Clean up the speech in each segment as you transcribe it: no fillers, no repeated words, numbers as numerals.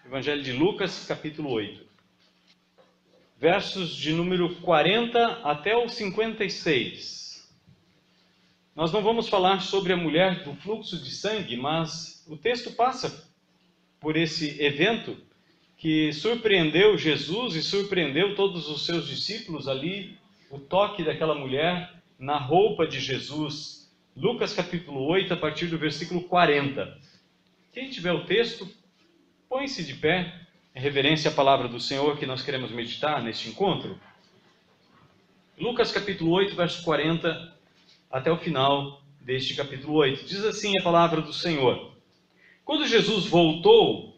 Evangelho de Lucas, capítulo 8. Versos de número 40 até o 56. Nós não vamos falar sobre a mulher do fluxo de sangue, mas o texto passa por esse evento que surpreendeu Jesus e surpreendeu todos os seus discípulos ali, o toque daquela mulher na roupa de Jesus. Lucas capítulo 8, a partir do versículo 40. Quem tiver o texto, põe-se de pé, em reverência à palavra do Senhor que nós queremos meditar neste encontro. Lucas capítulo 8, verso 40, até o final deste capítulo 8. Diz assim a palavra do Senhor: Quando Jesus voltou,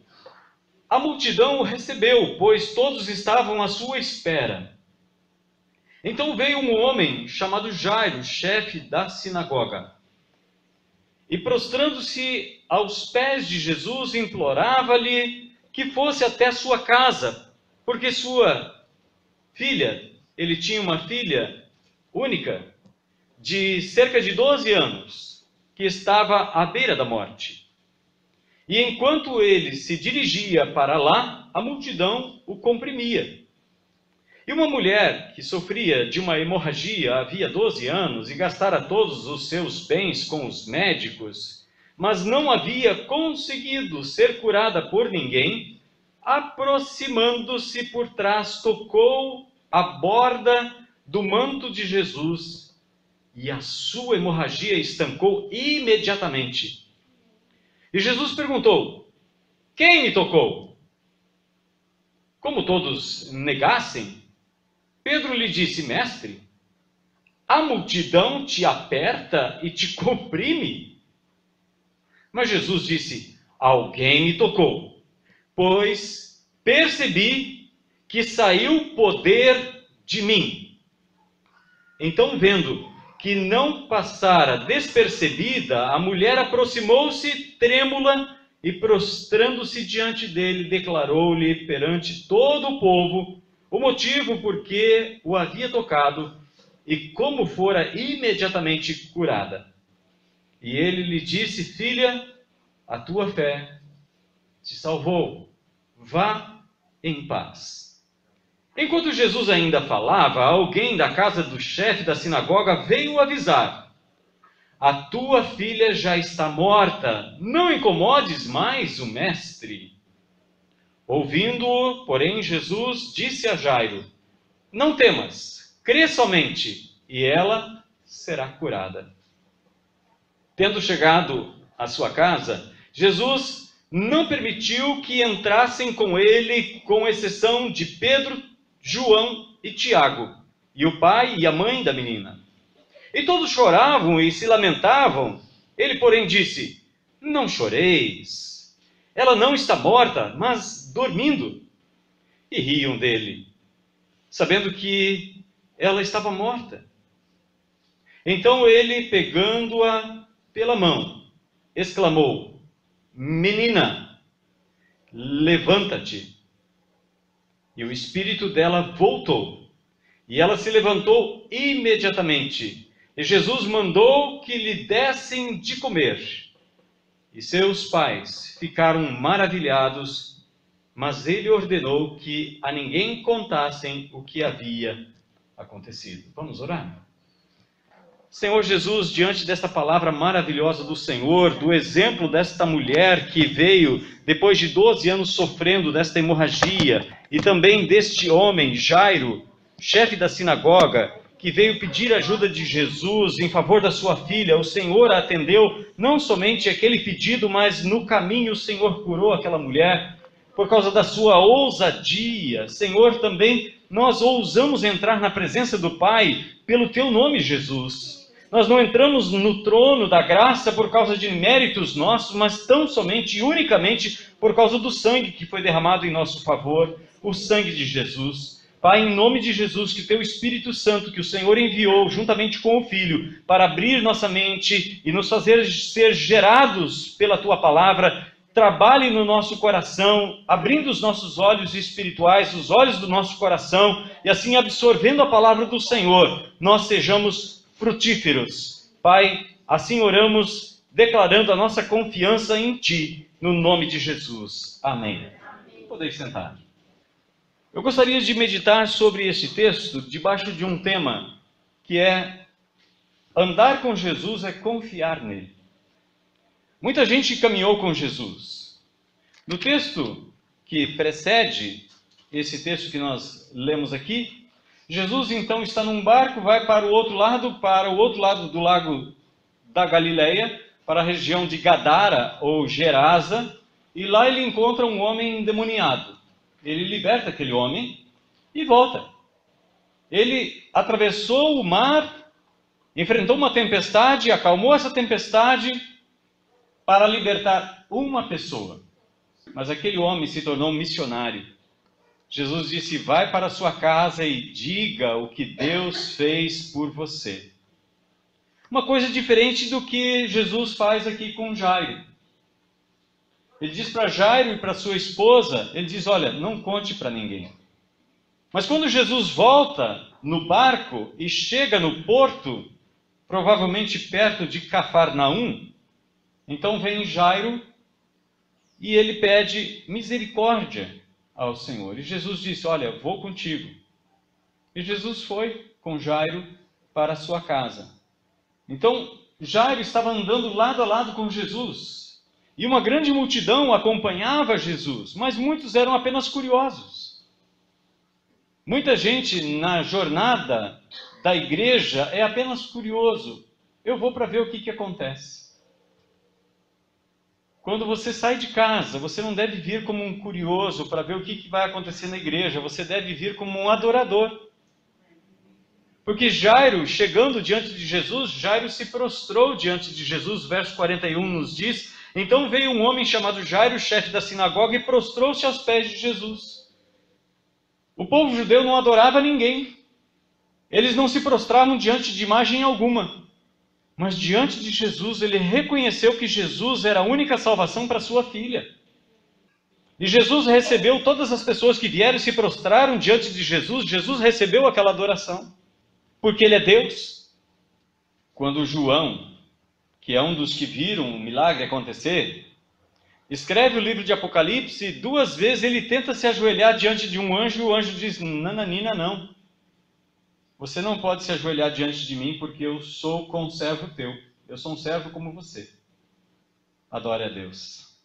a multidão o recebeu, pois todos estavam à sua espera. Então veio um homem chamado Jairo, chefe da sinagoga, e prostrando-se aos pés de Jesus, implorava-lhe que fosse até sua casa, porque sua filha, ele tinha uma filha única, de cerca de 12 anos, que estava à beira da morte. E enquanto ele se dirigia para lá, a multidão o comprimia. E uma mulher que sofria de uma hemorragia havia 12 anos e gastara todos os seus bens com os médicos, mas não havia conseguido ser curada por ninguém, aproximando-se por trás, tocou a borda do manto de Jesus e a sua hemorragia estancou imediatamente. E Jesus perguntou: Quem me tocou? Como todos negassem, Pedro lhe disse: Mestre, a multidão te aperta e te comprime. Mas Jesus disse: Alguém me tocou, pois percebi que saiu poder de mim. Então, vendo que não passara despercebida, a mulher aproximou-se trêmula e, prostrando-se diante dele, declarou-lhe perante todo o povo o motivo por que o havia tocado e como fora imediatamente curada. E ele lhe disse: Filha, a tua fé te salvou. Vá em paz. Enquanto Jesus ainda falava, alguém da casa do chefe da sinagoga veio avisar: A tua filha já está morta, não incomodes mais o mestre. Ouvindo-o, porém, Jesus disse a Jairo: Não temas, crê somente, e ela será curada. Tendo chegado à sua casa, Jesus não permitiu que entrassem com ele, com exceção de Pedro, João e Tiago, e o pai e a mãe da menina. E todos choravam e se lamentavam. Ele, porém, disse: Não choreis. Ela não está morta, mas dormindo. E riam dele, sabendo que ela estava morta. Então ele, pegando-a pela mão, exclamou: Menina, levanta-te. E o espírito dela voltou, e ela se levantou imediatamente. E Jesus mandou que lhe dessem de comer. E seus pais ficaram maravilhados, mas ele ordenou que a ninguém contassem o que havia acontecido. Vamos orar? Senhor Jesus, diante desta palavra maravilhosa do Senhor, do exemplo desta mulher que veio depois de 12 anos sofrendo desta hemorragia, e também deste homem, Jairo, chefe da sinagoga, que veio pedir ajuda de Jesus em favor da sua filha, o Senhor atendeu não somente aquele pedido, mas no caminho o Senhor curou aquela mulher, por causa da sua ousadia. Senhor, também nós ousamos entrar na presença do Pai pelo teu nome, Jesus. Nós não entramos no trono da graça por causa de méritos nossos, mas tão somente e unicamente por causa do sangue que foi derramado em nosso favor, o sangue de Jesus. Pai, em nome de Jesus, que o teu Espírito Santo, que o Senhor enviou juntamente com o Filho, para abrir nossa mente e nos fazer ser gerados pela tua palavra, trabalhe no nosso coração, abrindo os nossos olhos espirituais, os olhos do nosso coração, e assim absorvendo a palavra do Senhor, nós sejamos frutíferos. Pai, assim oramos, declarando a nossa confiança em Ti, no nome de Jesus. Amém. Podeis sentar. Eu gostaria de meditar sobre este texto debaixo de um tema que é: andar com Jesus é confiar nele. Muita gente caminhou com Jesus. No texto que precede esse texto que nós lemos aqui, Jesus então está num barco, vai para o outro lado do lago da Galileia, para a região de Gadara ou Gerasa, e lá ele encontra um homem endemoniado. Ele liberta aquele homem e volta. Ele atravessou o mar, enfrentou uma tempestade, acalmou essa tempestade para libertar uma pessoa. Mas aquele homem se tornou um missionário. Jesus disse: vai para a sua casa e diga o que Deus fez por você. Uma coisa diferente do que Jesus faz aqui com Jairo. Ele diz para Jairo e para sua esposa, ele diz: olha, não conte para ninguém. Mas quando Jesus volta no barco e chega no porto, provavelmente perto de Cafarnaum, então vem Jairo e ele pede misericórdia ao Senhor. E Jesus disse: olha, vou contigo. E Jesus foi com Jairo para a sua casa. Então, Jairo estava andando lado a lado com Jesus. E uma grande multidão acompanhava Jesus, mas muitos eram apenas curiosos. Muita gente na jornada da igreja é apenas curioso. Eu vou para ver o que acontece. Quando você sai de casa, você não deve vir como um curioso para ver o que vai acontecer na igreja. Você deve vir como um adorador. Porque Jairo, chegando diante de Jesus, Jairo se prostrou diante de Jesus. Verso 41 nos diz: então veio um homem chamado Jairo, chefe da sinagoga, e prostrou-se aos pés de Jesus. O povo judeu não adorava ninguém. Eles não se prostravam diante de imagem alguma. Mas diante de Jesus, ele reconheceu que Jesus era a única salvação para sua filha. E Jesus recebeu todas as pessoas que vieram e se prostraram diante de Jesus. Jesus recebeu aquela adoração, porque ele é Deus. Quando João, que é um dos que viram o milagre acontecer, escreve o livro de Apocalipse, 2 vezes ele tenta se ajoelhar diante de um anjo, e o anjo diz: nananina, não. Você não pode se ajoelhar diante de mim, porque eu sou conservo teu. Eu sou um servo como você. Adore a Deus.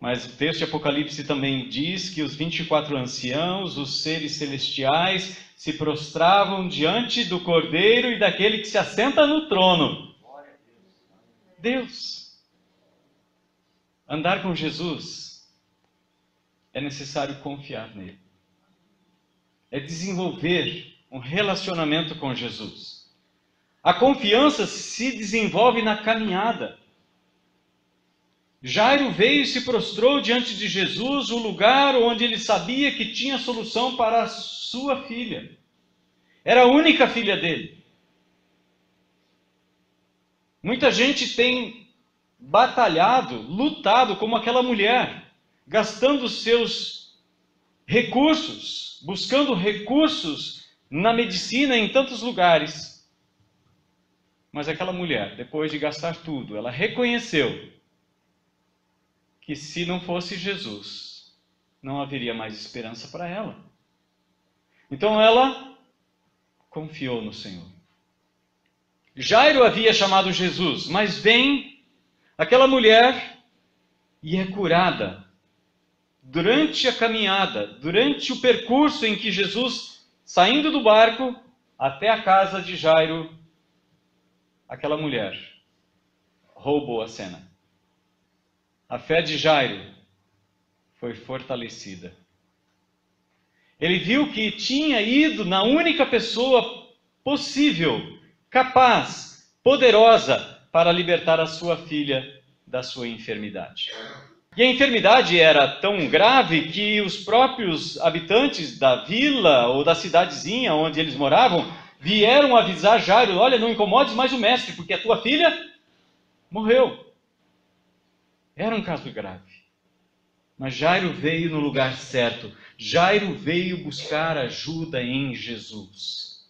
Mas o texto de Apocalipse também diz que os 24 anciãos, os seres celestiais, se prostravam diante do Cordeiro e daquele que se assenta no trono. Deus. Andar com Jesus é necessário confiar nele. É desenvolver um relacionamento com Jesus. A confiança se desenvolve na caminhada. Jairo veio e se prostrou diante de Jesus, o lugar onde ele sabia que tinha solução para a sua filha. Era a única filha dele. Muita gente tem batalhado, lutado como aquela mulher, gastando seus recursos, buscando recursos na medicina em tantos lugares. Mas aquela mulher, depois de gastar tudo, ela reconheceu que se não fosse Jesus, não haveria mais esperança para ela. Então ela confiou no Senhor. Jairo havia chamado Jesus, mas vem aquela mulher e é curada. Durante a caminhada, durante o percurso em que Jesus, saindo do barco até a casa de Jairo, aquela mulher roubou a cena. A fé de Jairo foi fortalecida. Ele viu que tinha ido na única pessoa possível, capaz, poderosa, para libertar a sua filha da sua enfermidade. E a enfermidade era tão grave que os próprios habitantes da vila ou da cidadezinha onde eles moravam vieram avisar Jairo: olha, não incomodes mais o mestre, porque a tua filha morreu. Era um caso grave. Mas Jairo veio no lugar certo. Jairo veio buscar ajuda em Jesus.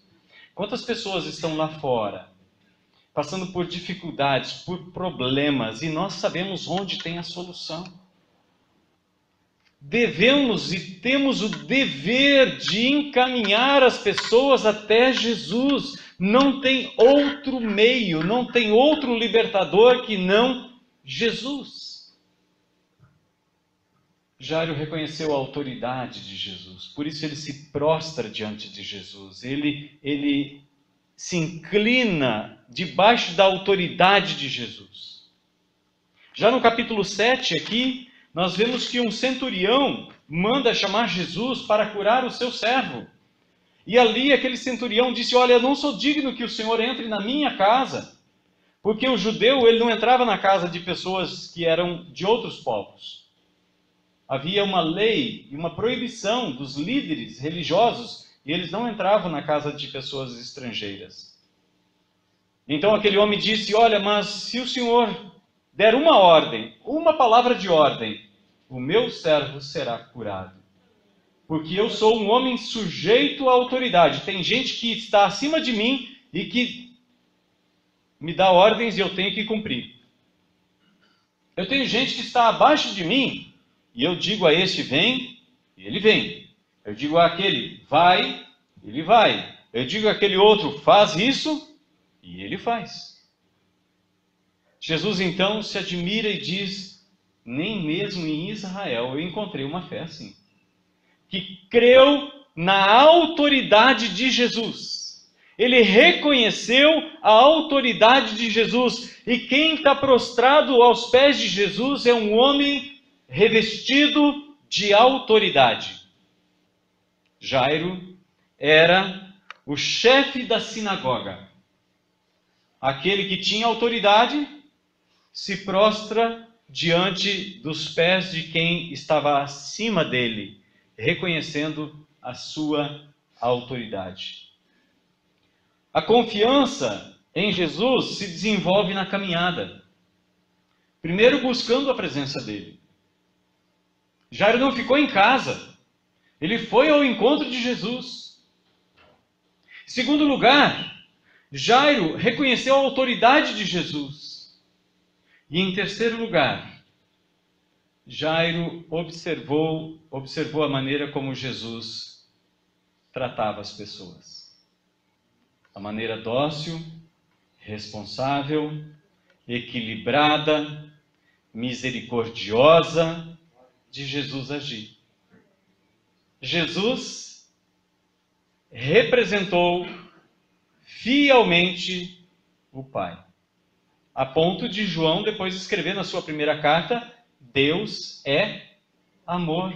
Quantas pessoas estão lá fora, passando por dificuldades, por problemas, e nós sabemos onde tem a solução? devemos e temos o dever de encaminhar as pessoas até Jesus. Não tem outro meio, não tem outro libertador que não Jesus. Jairo reconheceu a autoridade de Jesus, por isso ele se prostra diante de Jesus. Ele se inclina debaixo da autoridade de Jesus. Já no capítulo 7 aqui, nós vemos que um centurião manda chamar Jesus para curar o seu servo. E ali aquele centurião disse: olha, eu não sou digno que o Senhor entre na minha casa. Porque o judeu, ele não entrava na casa de pessoas que eram de outros povos. Havia uma lei e uma proibição dos líderes religiosos, e eles não entravam na casa de pessoas estrangeiras. Então aquele homem disse: olha, mas se o Senhor der uma ordem, uma palavra de ordem, o meu servo será curado. Porque eu sou um homem sujeito à autoridade. Tem gente que está acima de mim e que me dá ordens e eu tenho que cumprir. Eu tenho gente que está abaixo de mim e eu digo a este: vem, e ele vem. Eu digo àquele: vai, ele vai. Eu digo àquele outro: faz isso, e ele faz. Jesus então se admira e diz: nem mesmo em Israel eu encontrei uma fé assim, que creu na autoridade de Jesus. Ele reconheceu a autoridade de Jesus. E quem está prostrado aos pés de Jesus é um homem revestido de autoridade. Jairo era o chefe da sinagoga. Aquele que tinha autoridade se prostra diante dos pés de quem estava acima dele, reconhecendo a sua autoridade. A confiança em Jesus se desenvolve na caminhada. Primeiro, buscando a presença dele. Jairo não ficou em casa. Ele foi ao encontro de Jesus. Em segundo lugar, Jairo reconheceu a autoridade de Jesus. E em terceiro lugar, Jairo observou a maneira como Jesus tratava as pessoas. A maneira dócil, responsável, equilibrada, misericordiosa de Jesus agir. Jesus representou fielmente o Pai. A ponto de João depois escrever na sua primeira carta: Deus é amor.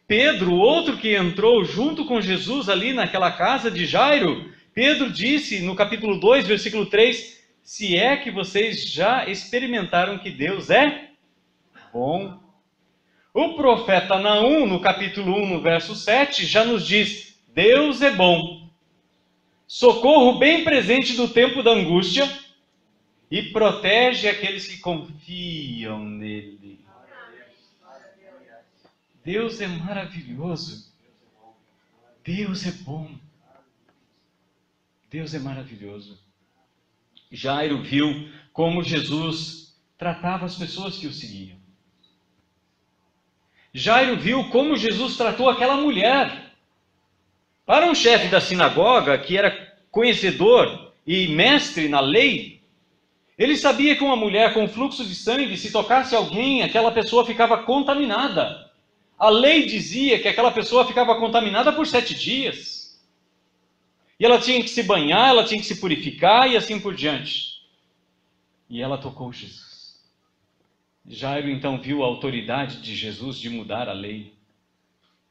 Pedro, outro que entrou junto com Jesus ali naquela casa de Jairo, Pedro disse no capítulo 2, versículo 3, se é que vocês já experimentaram que Deus é bom. O profeta Naum, no capítulo 1, no verso 7, já nos diz: Deus é bom, socorro bem presente no tempo da angústia, e protege aqueles que confiam nele. Deus é maravilhoso. Deus é bom. Deus é maravilhoso. Jairo viu como Jesus tratava as pessoas que o seguiam. Jairo viu como Jesus tratou aquela mulher. Para um chefe da sinagoga, que era conhecedor e mestre na lei, ele sabia que uma mulher com fluxo de sangue, se tocasse alguém, aquela pessoa ficava contaminada. A lei dizia que aquela pessoa ficava contaminada por 7 dias. E ela tinha que se banhar, ela tinha que se purificar e assim por diante. E ela tocou Jesus. Jairo então viu a autoridade de Jesus de mudar a lei.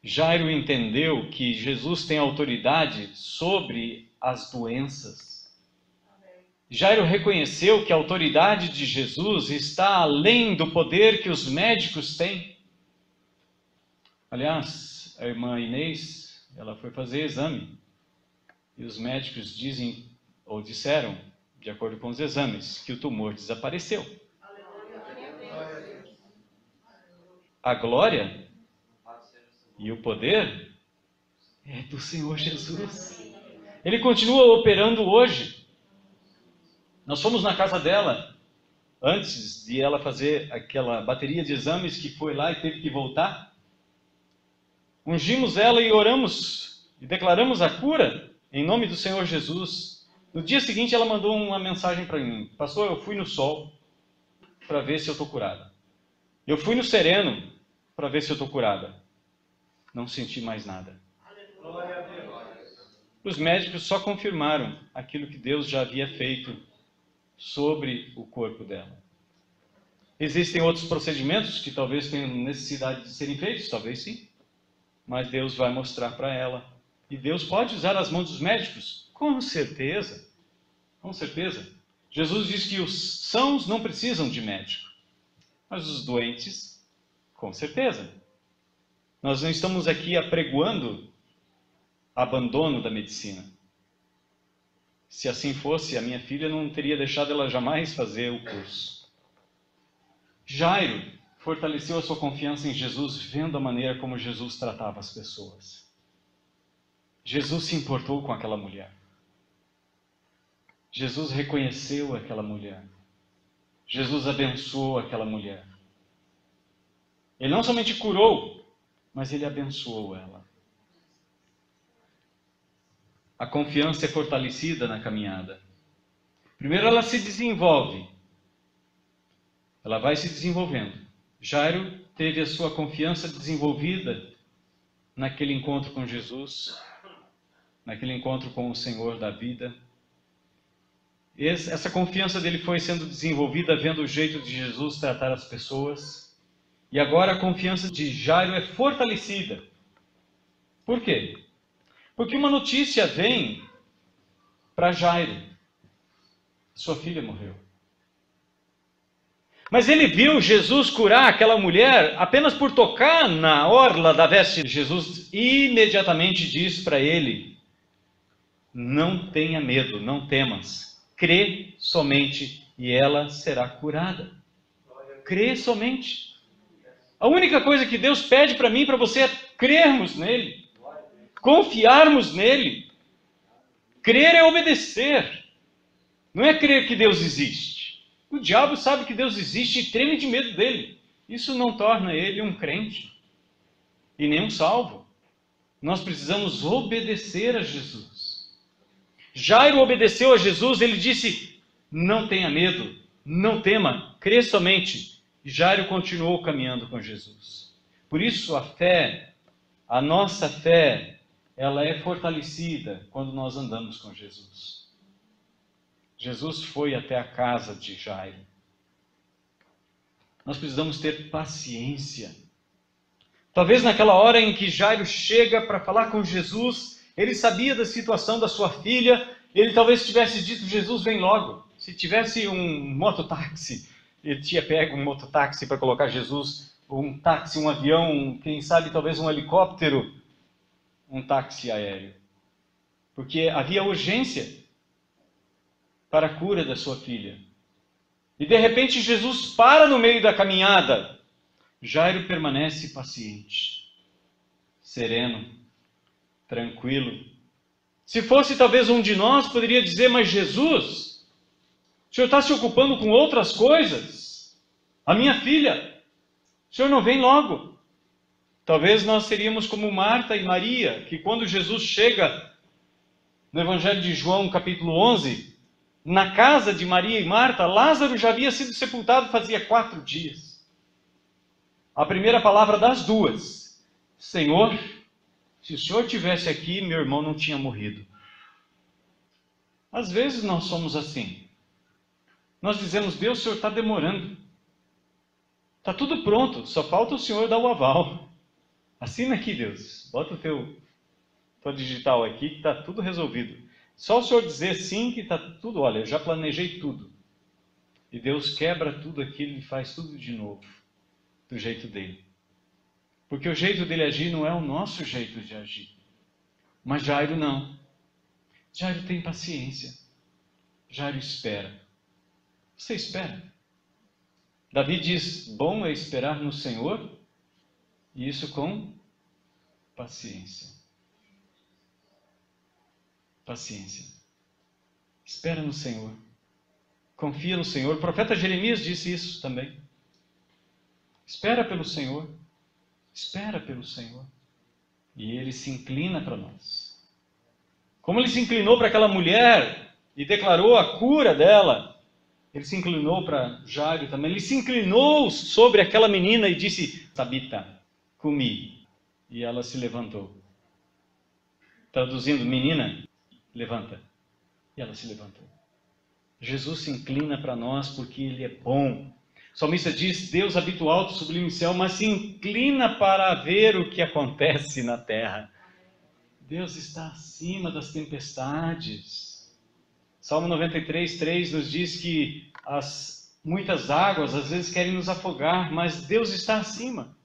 Jairo entendeu que Jesus tem autoridade sobre as doenças. Jairo reconheceu que a autoridade de Jesus está além do poder que os médicos têm. Aliás, a irmã Inês, ela foi fazer exame. E os médicos dizem, ou disseram, de acordo com os exames, que o tumor desapareceu. A glória e o poder é do Senhor Jesus. Ele continua operando hoje. Nós fomos na casa dela, antes de ela fazer aquela bateria de exames que foi lá e teve que voltar. ungimos ela e oramos e declaramos a cura em nome do Senhor Jesus. No dia seguinte ela mandou uma mensagem para mim: pastor, eu fui no sol para ver se eu estou curada. Eu fui no sereno para ver se eu estou curada. Não senti mais nada. Os médicos só confirmaram aquilo que Deus já havia feito sobre o corpo dela. Existem outros procedimentos que talvez tenham necessidade de serem feitos, talvez sim. Mas Deus vai mostrar para ela. E Deus pode usar as mãos dos médicos? Com certeza. Com certeza. Jesus diz que os sãos não precisam de médico. Mas os doentes, com certeza. Nós não estamos aqui apregoando abandono da medicina. Se assim fosse, a minha filha não teria deixado ela jamais fazer o curso. Jairo fortaleceu a sua confiança em Jesus, vendo a maneira como Jesus tratava as pessoas. Jesus se importou com aquela mulher. Jesus reconheceu aquela mulher. Jesus abençoou aquela mulher. Ele não somente curou, mas ele abençoou ela. A confiança é fortalecida na caminhada. Primeiro ela se desenvolve. Ela vai se desenvolvendo. Jairo teve a sua confiança desenvolvida naquele encontro com Jesus, naquele encontro com o Senhor da vida. Essa confiança dele foi sendo desenvolvida vendo o jeito de Jesus tratar as pessoas. E agora a confiança de Jairo é fortalecida. Por quê? Porque uma notícia vem para Jairo. Sua filha morreu. Mas ele viu Jesus curar aquela mulher apenas por tocar na orla da veste de Jesus. E imediatamente diz para ele: não tenha medo, não temas. Crê somente e ela será curada. Crê somente. A única coisa que Deus pede para mim e para você é crermos nele. Confiarmos nele. Crer é obedecer. Não é crer que Deus existe. O diabo sabe que Deus existe e treme de medo dele. Isso não torna ele um crente e nem um salvo. Nós precisamos obedecer a Jesus. Jairo obedeceu a Jesus, ele disse: não tenha medo, não tema, crê somente. E Jairo continuou caminhando com Jesus. Por isso a fé, a nossa fé, ela é fortalecida quando nós andamos com Jesus. Jesus foi até a casa de Jairo. Nós precisamos ter paciência. Talvez naquela hora em que Jairo chega para falar com Jesus, ele sabia da situação da sua filha, ele talvez tivesse dito: Jesus, vem logo. Se tivesse um mototáxi, ele tinha pego um mototáxi para colocar Jesus, um táxi, um avião, quem sabe talvez um helicóptero, um táxi aéreo. Porque havia urgência para a cura da sua filha. E de repente Jesus para no meio da caminhada. Jairo permanece paciente, sereno, tranquilo. Se fosse talvez um de nós, poderia dizer: mas Jesus, o Senhor está se ocupando com outras coisas. A minha filha, o Senhor não vem logo. Talvez nós seríamos como Marta e Maria, que quando Jesus chega no Evangelho de João, capítulo 11, na casa de Maria e Marta, Lázaro já havia sido sepultado fazia 4 dias. A primeira palavra das duas: Senhor, se o Senhor estivesse aqui, meu irmão não tinha morrido. Às vezes nós somos assim. Nós dizemos: Deus, o Senhor está demorando. Está tudo pronto, só falta o Senhor dar o aval. Assina aqui, Deus. Bota tua digital aqui que está tudo resolvido. Só o Senhor dizer sim que está tudo, olha, eu já planejei tudo. E Deus quebra tudo aquilo e faz tudo de novo, do jeito dele. Porque o jeito dele agir não é o nosso jeito de agir. Mas Jairo não. Jairo tem paciência. Jairo espera. Você espera? Davi diz: bom é esperar no Senhor, e isso com paciência. Paciência. Espera no Senhor. Confia no Senhor. O profeta Jeremias disse isso também. Espera pelo Senhor. Espera pelo Senhor. E ele se inclina para nós. Como ele se inclinou para aquela mulher e declarou a cura dela, ele se inclinou para Jairo também. Ele se inclinou sobre aquela menina e disse: Tabita, cumi. E ela se levantou. Traduzindo, menina, levanta. E ela se levantou. Jesus se inclina para nós porque Ele é bom. O salmista diz: Deus habita alto, sublime céu, mas se inclina para ver o que acontece na terra. Deus está acima das tempestades. Salmo 93, 3 nos diz que muitas águas às vezes querem nos afogar, mas Deus está acima.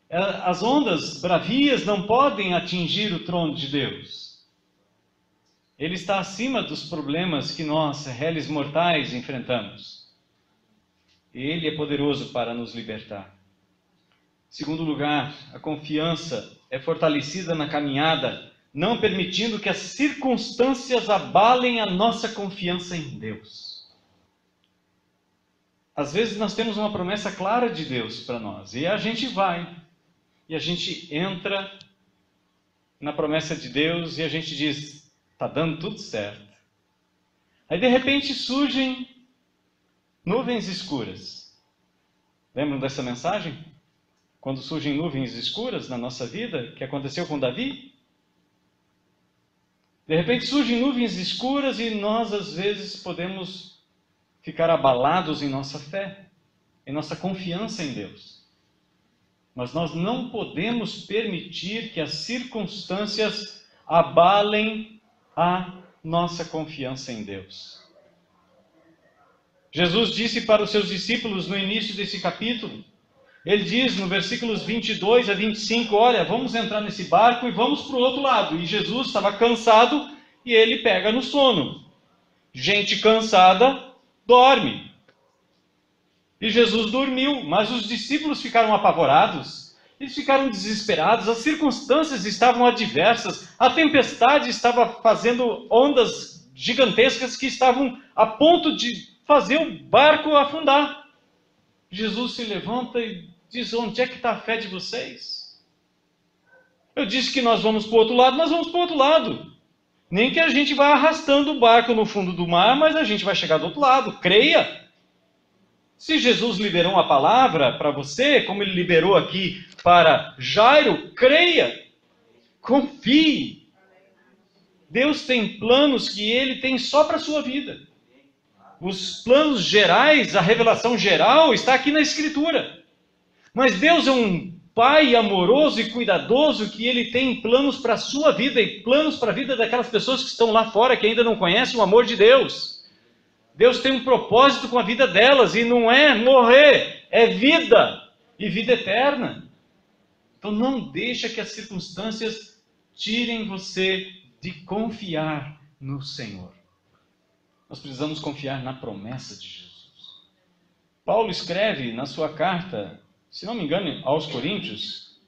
As ondas bravias não podem atingir o trono de Deus. Ele está acima dos problemas que nós, réis mortais, enfrentamos. Ele é poderoso para nos libertar. Em segundo lugar, a confiança é fortalecida na caminhada, não permitindo que as circunstâncias abalem a nossa confiança em Deus. Às vezes nós temos uma promessa clara de Deus para nós, e a gente vai, e a gente entra na promessa de Deus, e a gente diz: está dando tudo certo. Aí de repente surgem nuvens escuras. Lembram dessa mensagem? Quando surgem nuvens escuras na nossa vida, que aconteceu com Davi? De repente surgem nuvens escuras e nós às vezes podemos ficar abalados em nossa fé, em nossa confiança em Deus. Mas nós não podemos permitir que as circunstâncias abalem a nossa confiança em Deus. Jesus disse para os seus discípulos no início desse capítulo, ele diz no versículos 22 a 25, olha, vamos entrar nesse barco e vamos para o outro lado. E Jesus estava cansado e ele pega no sono. Gente cansada dorme. E Jesus dormiu, mas os discípulos ficaram apavorados. Eles ficaram desesperados, as circunstâncias estavam adversas, a tempestade estava fazendo ondas gigantescas que estavam a ponto de fazer o barco afundar. Jesus se levanta e diz: onde é que está a fé de vocês? Eu disse que nós vamos para o outro lado, nós vamos para o outro lado. Nem que a gente vá arrastando o barco no fundo do mar, mas a gente vai chegar do outro lado. Creia. Se Jesus liberou uma palavra para você, como ele liberou aqui para Jairo, creia. Confie. Deus tem planos que ele tem só para a sua vida. Os planos gerais, a revelação geral está aqui na Escritura. Mas Deus é um Pai amoroso e cuidadoso que Ele tem planos para a sua vida e planos para a vida daquelas pessoas que estão lá fora que ainda não conhecem o amor de Deus. Deus tem um propósito com a vida delas e não é morrer, é vida e vida eterna. Então não deixa que as circunstâncias tirem você de confiar no Senhor. Nós precisamos confiar na promessa de Jesus. Paulo escreve na sua carta, se não me engano, aos Coríntios,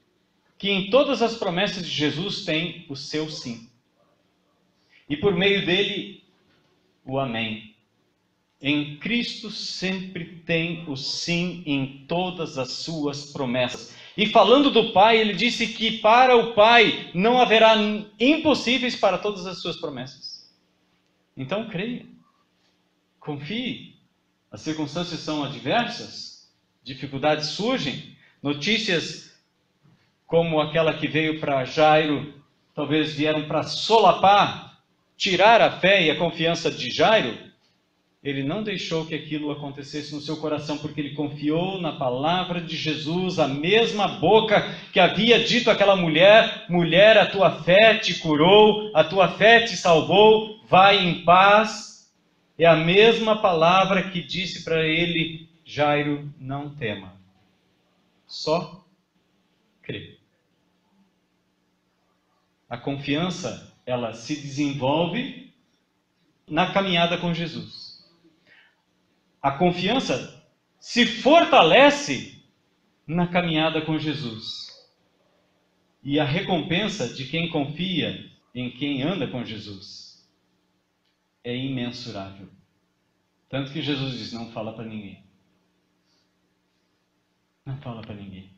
que em todas as promessas de Jesus tem o seu sim. E por meio dele, o amém. Em Cristo sempre tem o sim em todas as suas promessas. E falando do Pai, ele disse que para o Pai não haverá impossíveis para todas as suas promessas. Então creia. Confie. As circunstâncias são adversas, dificuldades surgem, notícias como aquela que veio para Jairo, talvez vieram para solapar, tirar a fé e a confiança de Jairo. Ele não deixou que aquilo acontecesse no seu coração, porque ele confiou na palavra de Jesus, a mesma boca que havia dito àquela mulher: mulher, a tua fé te curou, a tua fé te salvou, vai em paz. É a mesma palavra que disse para ele: Jairo, não tema, só crê. A confiança, ela se desenvolve na caminhada com Jesus. A confiança se fortalece na caminhada com Jesus. E a recompensa de quem confia em quem anda com Jesus é imensurável. Tanto que Jesus diz: não fala para ninguém. Não fala para ninguém.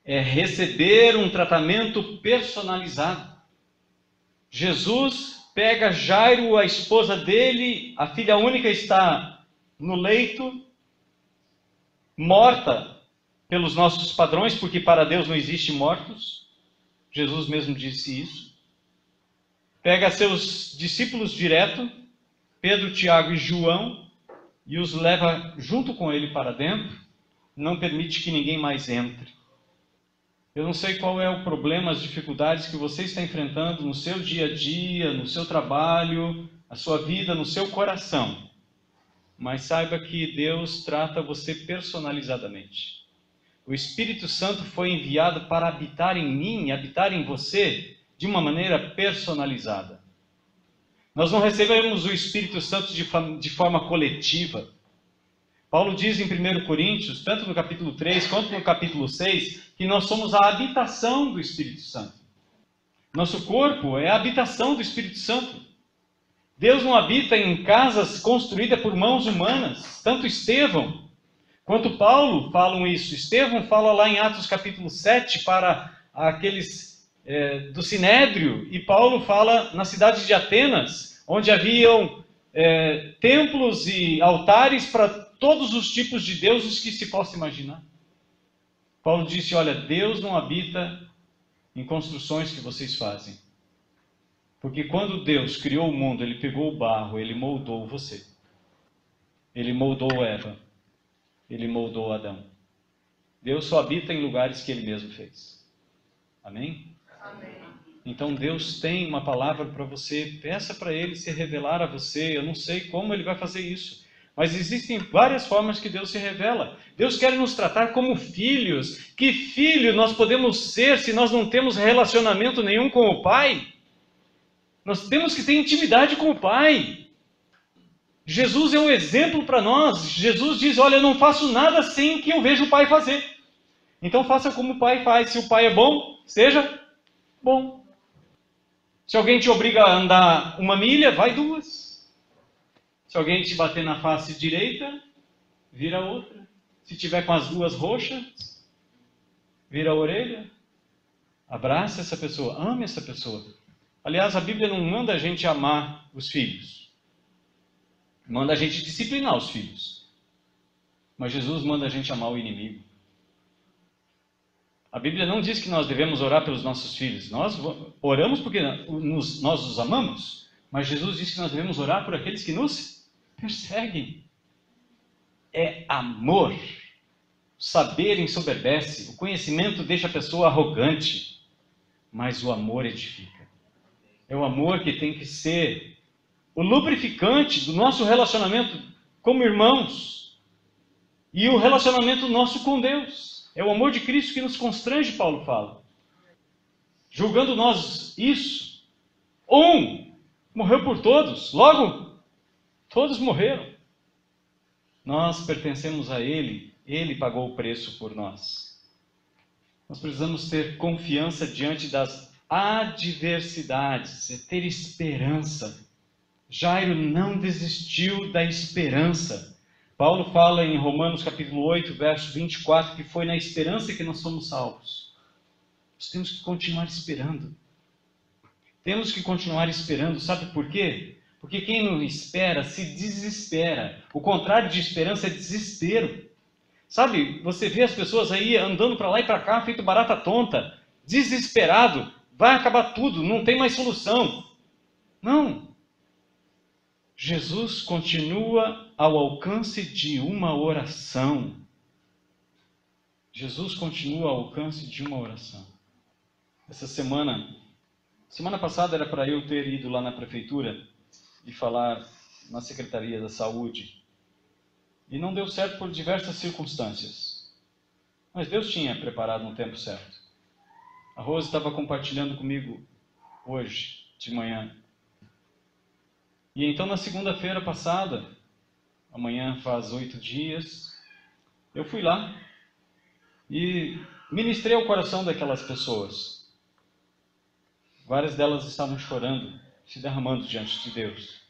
é receber um tratamento personalizado. Jesus pega Jairo, a esposa dele, a filha única está no leito, morta pelos nossos padrões, porque para Deus não existe mortos. Jesus mesmo disse isso. Pega seus discípulos direto, Pedro, Tiago e João, e os leva junto com ele para dentro, não permite que ninguém mais entre. Eu não sei qual é o problema, as dificuldades que você está enfrentando no seu dia a dia, no seu trabalho, na sua vida, no seu coração. Mas saiba que Deus trata você personalizadamente. O Espírito Santo foi enviado para habitar em mim, habitar em você, de uma maneira personalizada. Nós não recebemos o Espírito Santo de forma coletiva. Paulo diz em 1 Coríntios, tanto no capítulo 3 quanto no capítulo 6, que nós somos a habitação do Espírito Santo. Nosso corpo é a habitação do Espírito Santo. Deus não habita em casas construídas por mãos humanas. Tanto Estevão quanto Paulo falam isso. Estevão fala lá em Atos capítulo 7 para aqueles do Sinédrio, e Paulo fala na cidade de Atenas, onde haviam templos e altares para todos os tipos de deuses que se possa imaginar. Paulo disse, olha, Deus não habita em construções que vocês fazem. Porque quando Deus criou o mundo, Ele pegou o barro, Ele moldou você. Ele moldou Eva. Ele moldou Adão. Deus só habita em lugares que Ele mesmo fez. Amém? Amém. Então Deus tem uma palavra para você. Peça para Ele se revelar a você. Eu não sei como Ele vai fazer isso. Mas existem várias formas que Deus se revela. Deus quer nos tratar como filhos. Que filho nós podemos ser se nós não temos relacionamento nenhum com o Pai? Nós temos que ter intimidade com o Pai. Jesus é um exemplo para nós. Jesus diz, olha, eu não faço nada sem que eu veja o Pai fazer. Então faça como o Pai faz. Se o Pai é bom, seja bom. Se alguém te obriga a andar 1 milha, vai 2. Se alguém te bater na face direita, vira outra. Se tiver com as 2 roxas, vira a orelha. Abraça essa pessoa, ame essa pessoa. Aliás, a Bíblia não manda a gente amar os filhos. Manda a gente disciplinar os filhos. Mas Jesus manda a gente amar o inimigo. A Bíblia não diz que nós devemos orar pelos nossos filhos. Nós oramos porque nós os amamos. Mas Jesus diz que nós devemos orar por aqueles que nos perseguem. É amor. O saber ensoberbece. O conhecimento deixa a pessoa arrogante. Mas o amor edifica. É o amor que tem que ser o lubrificante do nosso relacionamento como irmãos. E o relacionamento nosso com Deus. É o amor de Cristo que nos constrange, Paulo fala. Julgando nós isso. Um morreu por todos. Logo, todos morreram. Nós pertencemos a Ele. Ele pagou o preço por nós. Nós precisamos ter confiança diante das adversidades, é ter esperança. Jairo não desistiu da esperança. Paulo fala em Romanos capítulo 8, verso 24, que foi na esperança que nós somos salvos. Nós temos que continuar esperando. Temos que continuar esperando, sabe por quê? Porque quem não espera se desespera. O contrário de esperança é desespero. Sabe, você vê as pessoas aí andando para lá e para cá, feito barata tonta, desesperado. Vai acabar tudo, não tem mais solução. Não. Jesus continua ao alcance de uma oração. Jesus continua ao alcance de uma oração. Essa semana passada era para eu ter ido lá na prefeitura e falar na Secretaria da Saúde. E não deu certo por diversas circunstâncias. Mas Deus tinha preparado um tempo certo. A Rose estava compartilhando comigo hoje, de manhã. E então na segunda-feira passada, amanhã faz 8 dias, eu fui lá e ministrei ao coração daquelas pessoas. Várias delas estavam chorando, se derramando diante de Deus.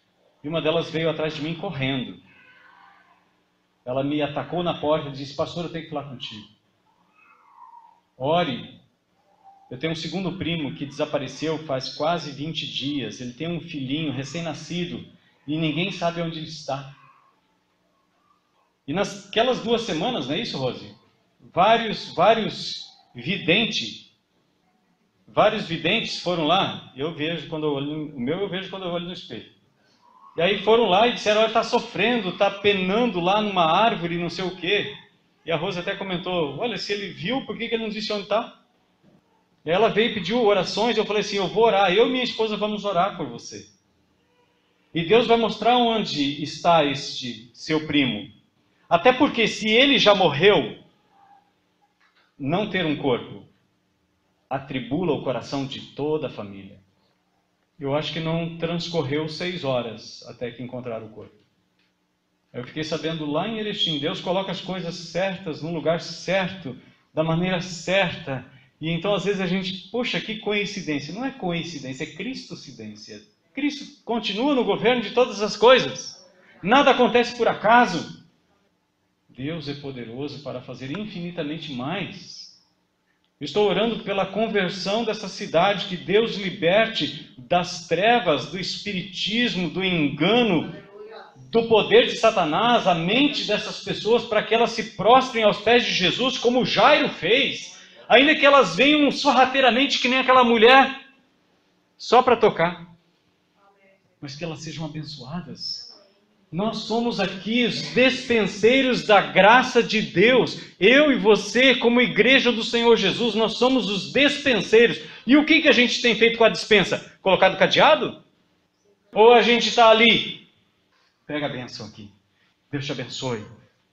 E uma delas veio atrás de mim correndo. Ela me atacou na porta e disse, pastor, eu tenho que falar contigo. ore. Eu tenho um segundo primo que desapareceu faz quase 20 dias. Ele tem um filhinho recém-nascido e ninguém sabe onde ele está. E naquelas 2 semanas, não é isso, Rose? Vários videntes foram lá. Eu vejo quando eu olho, o meu eu vejo quando eu olho no espelho. E aí foram lá e disseram, olha, está sofrendo, está penando lá numa árvore, não sei o quê. E a Rose até comentou, olha, se ele viu, por que ele não disse onde está? E ela veio e pediu orações, eu falei assim, eu vou orar, eu e minha esposa vamos orar por você. E Deus vai mostrar onde está este seu primo. Até porque se ele já morreu, não ter um corpo atribula o coração de toda a família. Eu acho que não transcorreu 6 horas até que encontraram o corpo. Eu fiquei sabendo lá em Erechim, Deus coloca as coisas certas no lugar certo, da maneira certa. E então às vezes a gente, poxa, que coincidência. Não é coincidência, é cristocidência. Cristo continua no governo de todas as coisas. Nada acontece por acaso. Deus é poderoso para fazer infinitamente mais. Eu estou orando pela conversão dessa cidade, que Deus liberte das trevas, do espiritismo, do engano, do poder de Satanás, a mente dessas pessoas, para que elas se prostrem aos pés de Jesus, como Jairo fez, ainda que elas venham sorrateiramente, que nem aquela mulher, só para tocar, mas que elas sejam abençoadas. Nós somos aqui os despenseiros da graça de Deus. Eu e você, como igreja do Senhor Jesus, nós somos os despenseiros. E o que a gente tem feito com a dispensa? Colocado cadeado? Ou a gente está ali? Pega a bênção aqui. Deus te abençoe.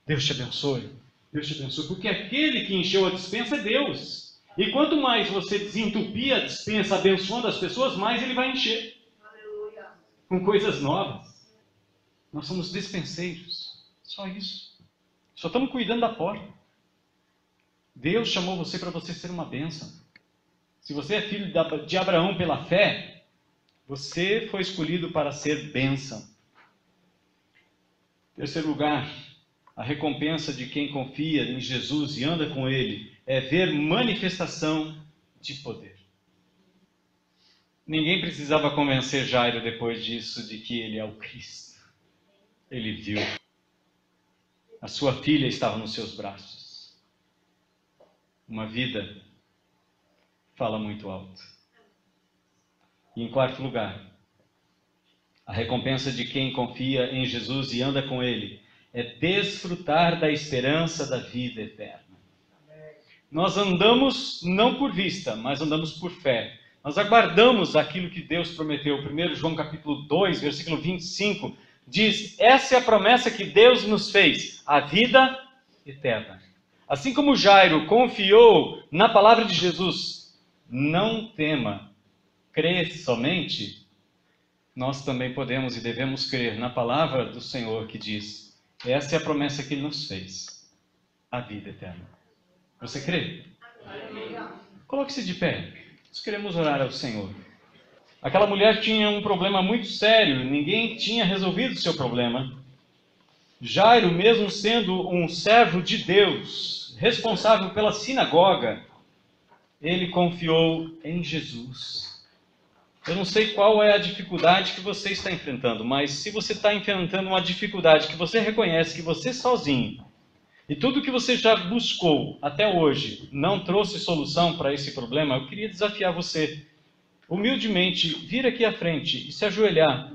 Deus te abençoe. Deus te abençoe. Porque aquele que encheu a dispensa é Deus. E quanto mais você desentupir a dispensa abençoando as pessoas, mais ele vai encher. Aleluia. Com coisas novas. Nós somos despenseiros, só isso. Só estamos cuidando da porta. Deus chamou você para você ser uma bênção. Se você é filho de Abraão pela fé, você foi escolhido para ser bênção. Terceiro lugar, a recompensa de quem confia em Jesus e anda com Ele é ver manifestação de poder. Ninguém precisava convencer Jairo depois disso de que ele é o Cristo. Ele viu. A sua filha estava nos seus braços. Uma vida fala muito alto. E em quarto lugar, a recompensa de quem confia em Jesus e anda com Ele é desfrutar da esperança da vida eterna. Nós andamos não por vista, mas andamos por fé. Nós aguardamos aquilo que Deus prometeu. 1 João capítulo 2, versículo 25, diz, essa é a promessa que Deus nos fez, a vida eterna. Assim como Jairo confiou na palavra de Jesus, não tema, crê somente, nós também podemos e devemos crer na palavra do Senhor que diz, essa é a promessa que Ele nos fez, a vida eterna. Você crê? Coloque-se de pé, nós queremos orar ao Senhor. Aquela mulher tinha um problema muito sério, ninguém tinha resolvido o seu problema. Jairo, mesmo sendo um servo de Deus, responsável pela sinagoga, ele confiou em Jesus. Eu não sei qual é a dificuldade que você está enfrentando, mas se você está enfrentando uma dificuldade que você reconhece que você sozinho, e tudo que você já buscou até hoje não trouxe solução para esse problema, eu queria desafiar você, humildemente, vir aqui à frente e se ajoelhar,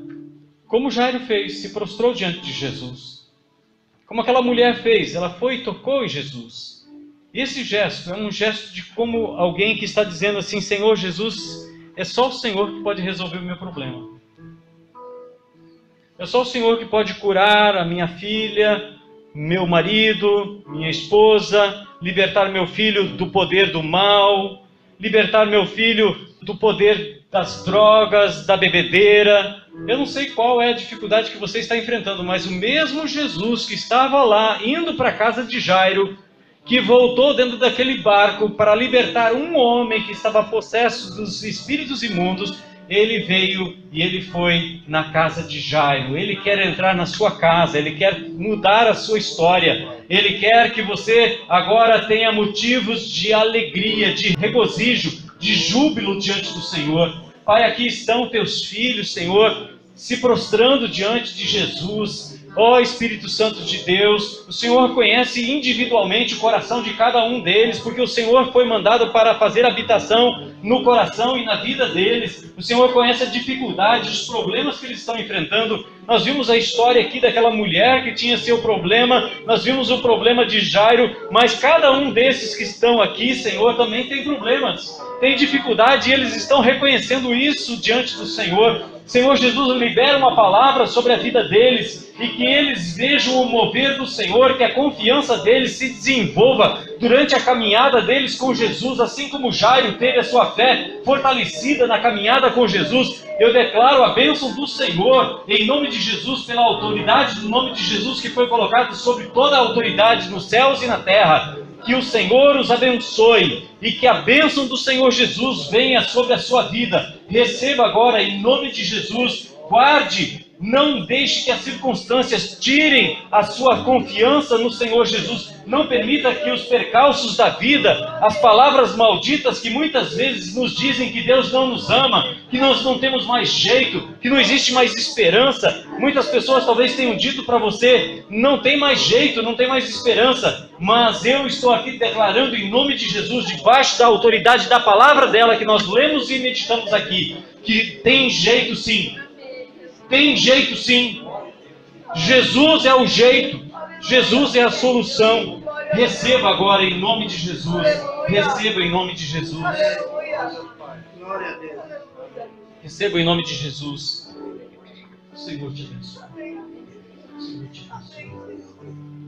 como Jairo fez, se prostrou diante de Jesus. Como aquela mulher fez, ela foi e tocou em Jesus. E esse gesto é um gesto de como alguém que está dizendo assim, Senhor Jesus, é só o Senhor que pode resolver o meu problema. É só o Senhor que pode curar a minha filha, meu marido, minha esposa, libertar meu filho do poder do mal, libertar meu filho do poder das drogas, da bebedeira. Eu não sei qual é a dificuldade que você está enfrentando, mas o mesmo Jesus que estava lá, indo para a casa de Jairo, que voltou dentro daquele barco para libertar um homem que estava possesso dos espíritos imundos, ele veio e ele foi na casa de Jairo. Ele quer entrar na sua casa, ele quer mudar a sua história. Ele quer que você agora tenha motivos de alegria, de regozijo, de júbilo diante do Senhor. Pai, aqui estão teus filhos, Senhor, se prostrando diante de Jesus. Ó Espírito Santo de Deus, o Senhor conhece individualmente o coração de cada um deles, porque o Senhor foi mandado para fazer habitação no coração e na vida deles. O Senhor conhece a dificuldade, os problemas que eles estão enfrentando. Nós vimos a história aqui daquela mulher que tinha seu problema, nós vimos o problema de Jairo, mas cada um desses que estão aqui, Senhor, também tem problemas, tem dificuldade, e eles estão reconhecendo isso diante do Senhor. Senhor Jesus, libera uma palavra sobre a vida deles, e que eles vejam o mover do Senhor, que a confiança deles se desenvolva durante a caminhada deles com Jesus, assim como Jairo teve a sua fé fortalecida na caminhada com Jesus. Eu declaro a bênção do Senhor, em nome de Jesus, pela autoridade do nome de Jesus que foi colocado sobre toda a autoridade nos céus e na terra. Que o Senhor os abençoe e que a bênção do Senhor Jesus venha sobre a sua vida. Receba agora em nome de Jesus. Guarde, não deixe que as circunstâncias tirem a sua confiança no Senhor Jesus. Não permita que os percalços da vida, as palavras malditas que muitas vezes nos dizem que Deus não nos ama, que nós não temos mais jeito, que não existe mais esperança. Muitas pessoas talvez tenham dito para você, não tem mais jeito, não tem mais esperança. Mas eu estou aqui declarando em nome de Jesus, debaixo da autoridade da palavra dela que nós lemos e meditamos aqui, que tem jeito sim. Tem jeito sim. Jesus é o jeito. Jesus é a solução. Receba agora em nome de Jesus. Receba em nome de Jesus. Receba em nome de Jesus. O Senhor te abençoe. O Senhor te abençoe.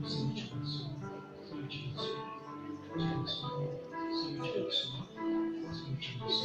O Senhor te abençoe. O Senhor te abençoe. O Senhor te abençoe. O Senhor te abençoe. O Senhor te abençoe.